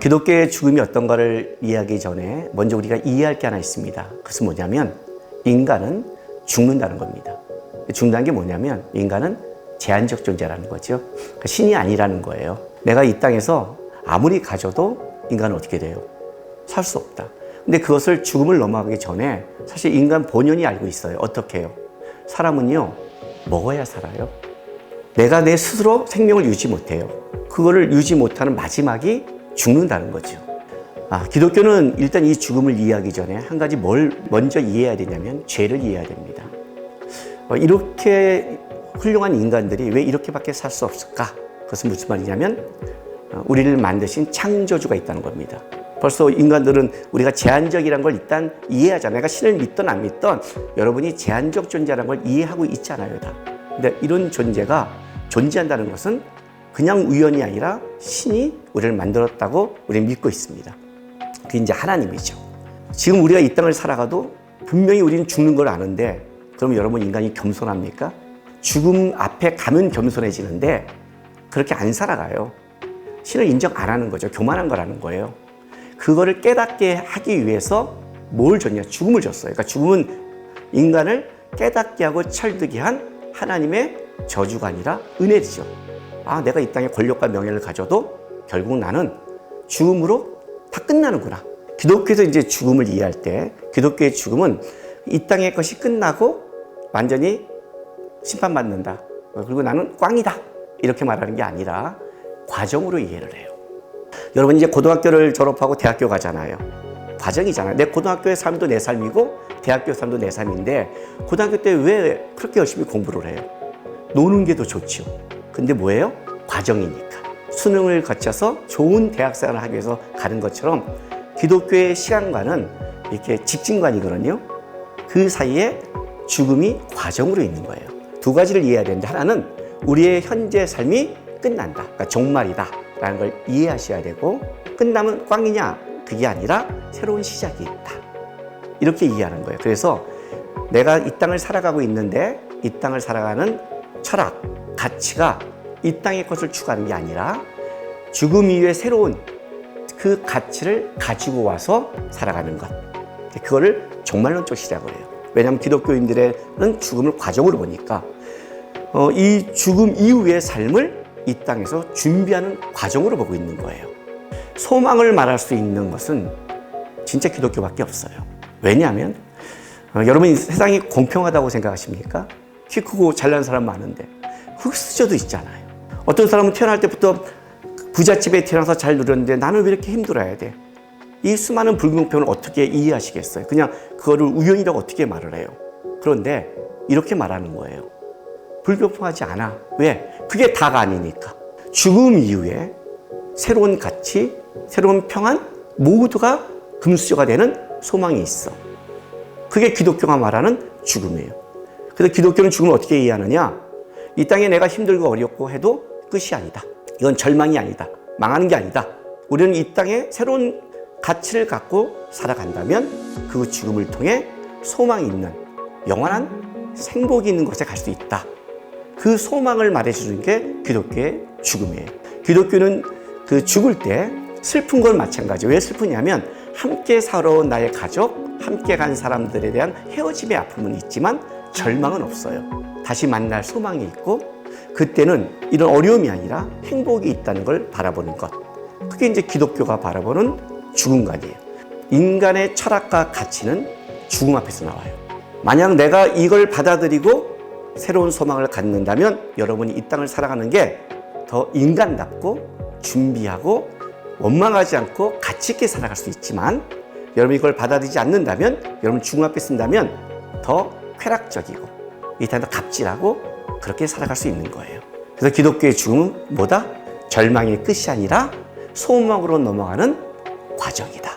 기독교의 죽음이 어떤가를 이해하기 전에 먼저 우리가 이해할 게 하나 있습니다. 그것은 뭐냐면 인간은 죽는다는 겁니다. 죽는다는 게 뭐냐면 인간은 제한적 존재라는 거죠. 신이 아니라는 거예요. 내가 이 땅에서 아무리 가져도 인간은 어떻게 돼요? 살 수 없다. 근데 그것을 죽음을 넘어가기 전에 사실 인간 본연이 알고 있어요. 어떻게 해요? 사람은요, 먹어야 살아요. 내가 내 스스로 생명을 유지 못해요. 그거를 유지 못하는 마지막이 죽는다는 거죠. 기독교는 일단 이 죽음을 이해하기 전에 한 가지 뭘 먼저 이해해야 되냐면 죄를 이해해야 됩니다. 이렇게 훌륭한 인간들이 왜 이렇게밖에 살 수 없을까? 그것은 무슨 말이냐면 우리를 만드신 창조주가 있다는 겁니다. 벌써 인간들은 우리가 제한적이라는 걸 일단 이해하잖아요. 내가 신을 믿든 안 믿든 여러분이 제한적 존재라는 걸 이해하고 있잖아요, 다. 근데 이런 존재가 존재한다는 것은 그냥 우연이 아니라 신이 우리를 만들었다고 우리는 믿고 있습니다. 그게 이제 하나님이죠. 지금 우리가 이 땅을 살아가도 분명히 우리는 죽는 걸 아는데 그럼 여러분 인간이 겸손합니까? 죽음 앞에 가면 겸손해지는데 그렇게 안 살아가요. 신을 인정 안 하는 거죠. 교만한 거라는 거예요. 그거를 깨닫게 하기 위해서 뭘 줬냐? 죽음을 줬어요. 그러니까 죽음은 인간을 깨닫게 하고 철들게 한 하나님의 저주가 아니라 은혜죠. 내가 이 땅에 권력과 명예를 가져도 결국 나는 죽음으로 다 끝나는구나. 기독교에서 이제 죽음을 이해할 때 기독교의 죽음은 이 땅의 것이 끝나고 완전히 심판받는다. 그리고 나는 꽝이다. 이렇게 말하는 게 아니라 과정으로 이해를 해요. 여러분 이제 고등학교를 졸업하고 대학교 가잖아요. 과정이잖아요. 내 고등학교의 삶도 내 삶이고 대학교 삶도 내 삶인데 고등학교 때 왜 그렇게 열심히 공부를 해요? 노는 게 더 좋죠. 근데 뭐예요? 과정이니까. 수능을 거쳐서 좋은 대학생활을 하기 위해서 가는 것처럼 기독교의 시간과는 이렇게 직진관이거든요. 그 사이에 죽음이 과정으로 있는 거예요. 두 가지를 이해해야 되는데 하나는 우리의 현재 삶이 끝난다. 그러니까 종말이다. 라는 걸 이해하셔야 되고 끝나면 꽝이냐? 그게 아니라 새로운 시작이 있다. 이렇게 이해하는 거예요. 그래서 내가 이 땅을 살아가고 있는데 이 땅을 살아가는 철학, 가치가 이 땅의 것을 추구하는 게 아니라 죽음 이후에 새로운 그 가치를 가지고 와서 살아가는 것. 그거를 종말론적 시작을 해요. 왜냐하면 기독교인들은 죽음을 과정으로 보니까 이 죽음 이후의 삶을 이 땅에서 준비하는 과정으로 보고 있는 거예요. 소망을 말할 수 있는 것은 진짜 기독교밖에 없어요. 왜냐하면 여러분이 세상이 공평하다고 생각하십니까? 키 크고 잘난 사람 많은데 흙수저도 있잖아요. 어떤 사람은 태어날 때부터 부잣집에 태어나서 잘 누렸는데 나는 왜 이렇게 힘들어야 돼? 이 수많은 불공평을 어떻게 이해하시겠어요? 그냥 그거를 우연이라고 어떻게 말을 해요? 그런데 이렇게 말하는 거예요. 불공평하지 않아. 왜? 그게 다가 아니니까. 죽음 이후에 새로운 가치, 새로운 평안 모두가 금수저가 되는 소망이 있어. 그게 기독교가 말하는 죽음이에요. 그래서 기독교는 죽음을 어떻게 이해하느냐? 이 땅에 내가 힘들고 어렵고 해도 끝이 아니다. 이건 절망이 아니다. 망하는 게 아니다. 우리는 이 땅에 새로운 가치를 갖고 살아간다면 그 죽음을 통해 소망이 있는 영원한 생복이 있는 곳에 갈 수 있다. 그 소망을 말해주는 게 기독교의 죽음이에요. 기독교는 그 죽을 때 슬픈 건 마찬가지예요. 왜 슬프냐면 함께 살아온 나의 가족, 함께 간 사람들에 대한 헤어짐의 아픔은 있지만 절망은 없어요. 다시 만날 소망이 있고 그때는 이런 어려움이 아니라 행복이 있다는 걸 바라보는 것. 그게 이제 기독교가 바라보는 죽음관이에요. 인간의 철학과 가치는 죽음 앞에서 나와요. 만약 내가 이걸 받아들이고 새로운 소망을 갖는다면 여러분이 이 땅을 살아가는 게 더 인간답고 준비하고 원망하지 않고 가치 있게 살아갈 수 있지만 여러분이 이걸 받아들이지 않는다면 여러분 죽음 앞에 쓴다면 더 쾌락적이고 이 땅에서 갑질하고 그렇게 살아갈 수 있는 거예요. 그래서 기독교의 죽음은 뭐다? 절망의 끝이 아니라 소망으로 넘어가는 과정이다.